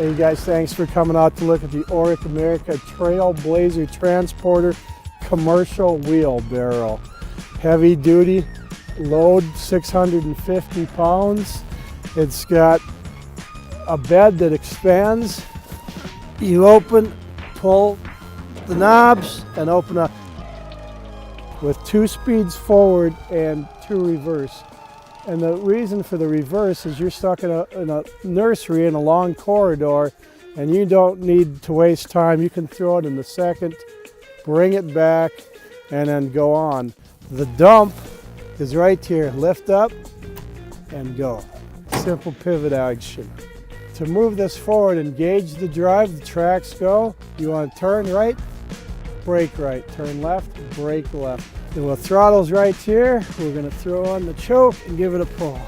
Hey guys, thanks for coming out to look at the Orec America Trailblazer Transporter commercial wheelbarrow. Heavy duty, load 650 pounds. It's got a bed that expands. You open, pull the knobs and open up with 2 speeds forward and 2 reverse. And the reason for the reverse is you're stuck in a nursery in a long corridor and you don't need to waste time. You can throw it in the second, bring it back, and then go on. The dump is right here. Lift up and go. Simple pivot action. To move this forward, engage the drive, the tracks go. You want to turn right, brake right. Turn left, brake left. And with throttles right here, we're going to throw on the choke and give it a pull.